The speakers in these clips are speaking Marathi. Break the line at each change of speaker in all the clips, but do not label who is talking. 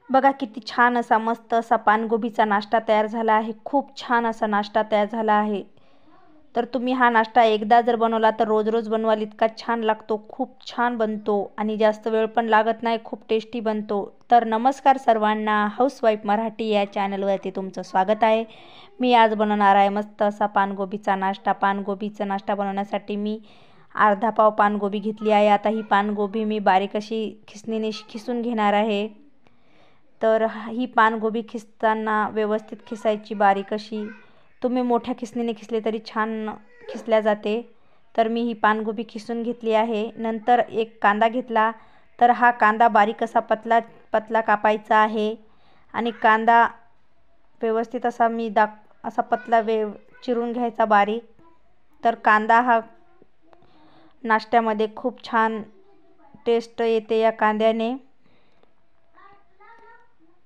बघा किती छान असा मस्त असा पानगोबीचा नाश्ता तयार झाला आहे। खूप छान असा नाश्ता तयार झाला आहे। तर तुम्ही हा नाश्ता एकदा जर बनवला तर रोज रोज बनवाल इतका छान लागतो। खूप छान बनतो आणि जास्त वेळ पण लागत नाही, खूप टेस्टी बनतो। तर नमस्कार सर्वांना, हाऊसवाईफ मराठी या चॅनलवरती तुमचं स्वागत आहे। मी आज बनवणार आहे मस्त असा पानगोबीचा नाश्ता। पानगोबीचा नाश्ता बनवण्यासाठी मी अर्धा पाव पानगोबी घेतली आहे। आता ही पानगोबी मी बारीक अशी खिसणीने खिसून घेणार आहे। तर ही पानगोबी खिसताना व्यवस्थित खिसायची बारीक अशी। तुम्ही मोठ्या खिसणीने खिसले तरी छान खिसल्या जाते। तर मी ही पानगोबी खिसून घेतली आहे। नंतर एक कांदा घेतला, तर हा कांदा बारीक असा पतला कापायचा आहे आणि कांदा व्यवस्थित असा असा पतला चिरून घ्यायचा बारीक। तर कांदा हा नाश्त्यामध्ये खूप छान टेस्ट येते या कांद्याने।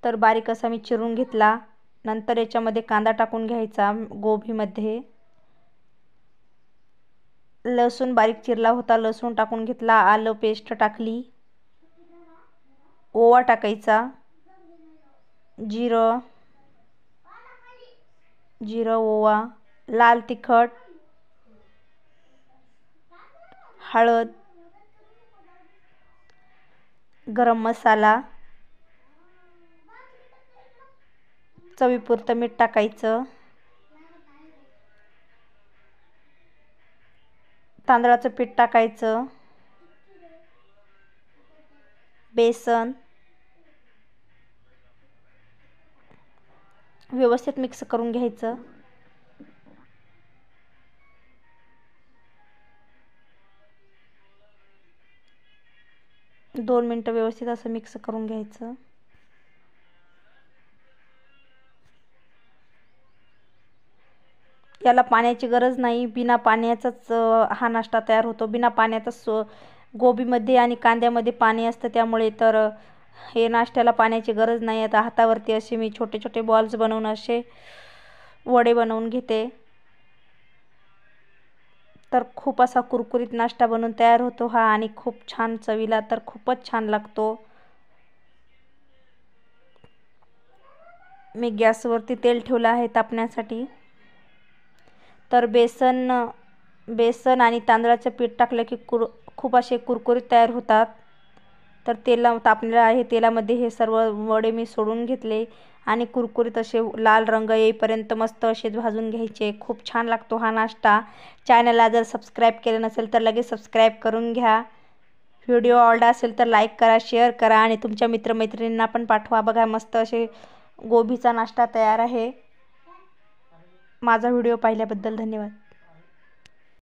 तर बारीक असा मी चिरून घेतला। नंतर याच्यामध्ये कांदा टाकून घ्यायचा गोबीमध्ये। लसूण बारीक चिरला होता, लसूण टाकून घेतला। आलं पेस्ट टाकली, ओवा टाकायचा, जिरं ओवा, लाल तिखट, हळद, गरम मसाला, चवीपुरतं मीठ टाकायचं, तांदळाचं पीठ टाकायचं, बेसन व्यवस्थित मिक्स करून घ्यायचं। 2 मिनिटं व्यवस्थित असं मिक्स करून घ्यायचं। याला पाण्याची गरज नाही, बिना पाण्याचाच हा नाश्ता तयार होतो। बिना पाण्याचाच गोबीमध्ये आणि कांद्यामध्ये पाणी असतं, त्यामुळे तर हे नाश्त्याला पाण्याची गरज नाही। आता हातावरती असे मी छोटे छोटे बॉल्स बनवून असे वडे बनवून घेते। तर खूप असा कुरकुरीत नाश्ता बनून तयार होतो हा आणि खूप छान चवीला तर खूपच छान लागतो। मी गॅसवरती तेल ठेवलं आहे तापण्यासाठी। तर बेसन आणि तांदळाचं पीठ टाकलं की खूप असे कुरकुरीत तयार होतात। तर तेल तापलेलं आहे, तेलामध्ये हे सर्व वडे मी सोडून घेतले आणि कुरकुरीत असे लाल रंग येईपर्यंत मस्त असे भाजून घ्यायचे। खूप छान लागतो हा नाश्ता। चॅनलला जर सबस्क्राईब केलं नसेल तर लगेच सबस्क्राईब करून घ्या। व्हिडिओ आवडला असेल तर लाईक करा, शेअर करा आणि तुमच्या मित्रमैत्रिणींना पण पाठवा। बघा मस्त असे गोबीचा नाश्ता तयार आहे। माझा व्हिडिओ पाहिल्याबद्दल धन्यवाद।